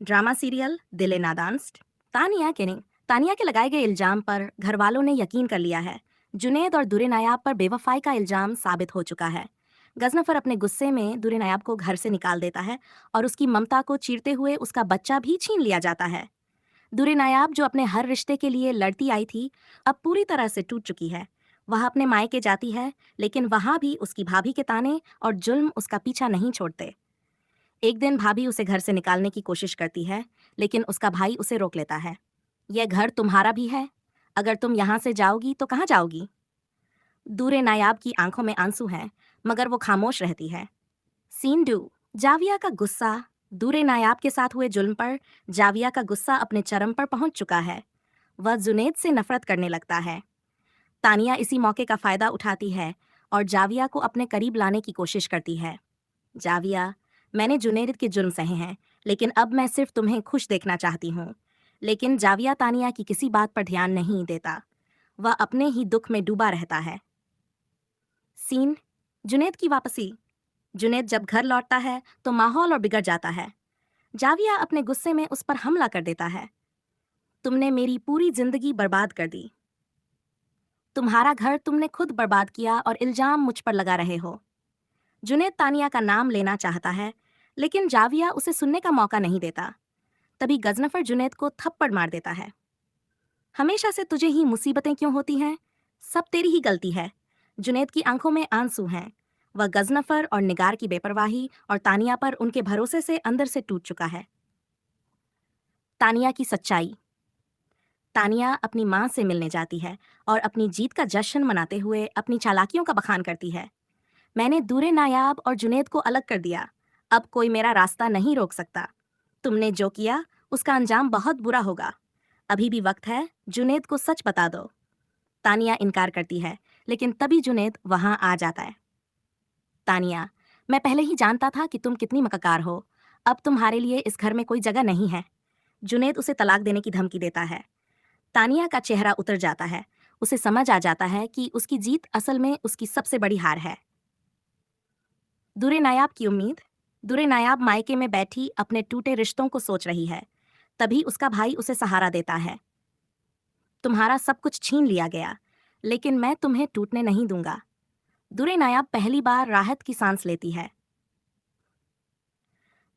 Drama serial दिल नादान। तानिया के लगाए गए इल्जाम पर घर वालों ने यकीन कर लिया है। जुनेद और दुरे नायाब पर बेवफाई का इल्जाम साबित हो चुका है। गजनफर अपने गुस्से में दुरे नायाब को घर से निकाल देता है और उसकी ममता को चीरते हुए उसका बच्चा भी छीन लिया जाता है। दुरे नायाब जो अपने हर रिश्ते के लिए लड़ती आई थी, अब पूरी तरह से टूट चुकी है। वह अपने मायके जाती है, लेकिन वहां भी उसकी भाभी के ताने और जुल्म उसका पीछा नहीं छोड़ते। एक दिन भाभी उसे घर से निकालने की कोशिश करती है, लेकिन उसका भाई उसे रोक लेता है। यह घर तुम्हारा भी है, अगर तुम यहाँ से जाओगी तो कहाँ जाओगी? दूरे नायाब की आंखों में आंसू हैं, मगर वो खामोश रहती है। सीन 2। जाविया का गुस्सा। दूरे नायाब के साथ हुए जुल्म पर जाविया का गुस्सा अपने चरम पर पहुंच चुका है। वह जुनेद से नफरत करने लगता है। तानिया इसी मौके का फायदा उठाती है और जाविया को अपने करीब लाने की कोशिश करती है। जाविया, मैंने जुनैद के जुर्म सहे हैं, लेकिन अब मैं सिर्फ तुम्हें खुश देखना चाहती हूँ। लेकिन जाविया तानिया की किसी बात पर ध्यान नहीं देता। वह अपने ही दुख में डूबा रहता है। सीन। जुनैद की वापसी। जुनैद जब घर लौटता है तो माहौल और बिगड़ जाता है। जाविया अपने गुस्से में उस पर हमला कर देता है। तुमने मेरी पूरी जिंदगी बर्बाद कर दी। तुम्हारा घर तुमने खुद बर्बाद किया और इल्जाम मुझ पर लगा रहे हो। जुनैद तानिया का नाम लेना चाहता है, लेकिन जाविया उसे सुनने का मौका नहीं देता। तभी गजनफर जुनैद को थप्पड़ मार देता है। हमेशा से तुझे ही मुसीबतें क्यों होती हैं? सब तेरी ही गलती है। जुनैद की आंखों में आंसू हैं। वह गजनफर और निगार की बेपरवाही और तानिया पर उनके भरोसे से अंदर से टूट चुका है। तानिया की सच्चाई। तानिया अपनी माँ से मिलने जाती है और अपनी जीत का जश्न मनाते हुए अपनी चालाकियों का बखान करती है। मैंने दूरे नायाब और जुनैद को अलग कर दिया। अब कोई मेरा रास्ता नहीं रोक सकता। तुमने जो किया उसका अंजाम बहुत बुरा होगा। अभी भी वक्त है, जुनैद को सच बता दो। तानिया इनकार करती है, लेकिन तभी जुनैद वहां आ जाता है। तानिया, मैं पहले ही जानता था कि तुम कितनी मक्कार हो। अब तुम्हारे लिए इस घर में कोई जगह नहीं है। जुनैद उसे तलाक देने की धमकी देता है। तानिया का चेहरा उतर जाता है। उसे समझ आ जाता है कि उसकी जीत असल में उसकी सबसे बड़ी हार है। दुरे नायाब की उम्मीद। दुरे नायाब मायके में बैठी अपने टूटे रिश्तों को सोच रही है। तभी उसका भाई उसे सहारा देता है। तुम्हारा सब कुछ छीन लिया गया, लेकिन मैं तुम्हें टूटने नहीं दूंगा। दुरे नायाब पहली बार राहत की सांस लेती है।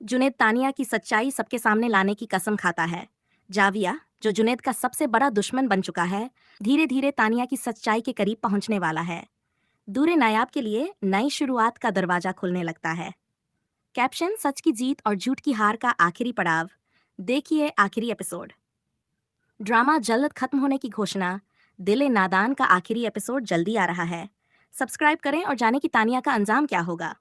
जुनैद तानिया की सच्चाई सबके सामने लाने की कसम खाता है। जाविया, जो जुनैद का सबसे बड़ा दुश्मन बन चुका है, धीरे धीरे तानिया की सच्चाई के करीब पहुंचने वाला है। दूरे नायाब के लिए नई शुरुआत का दरवाजा खुलने लगता है। कैप्शन सच की जीत और झूठ की हार का आखिरी पड़ाव। देखिए आखिरी एपिसोड। ड्रामा जल्द खत्म होने की घोषणा। दिल नादान का आखिरी एपिसोड जल्दी आ रहा है। सब्सक्राइब करें और जाने की तानिया का अंजाम क्या होगा।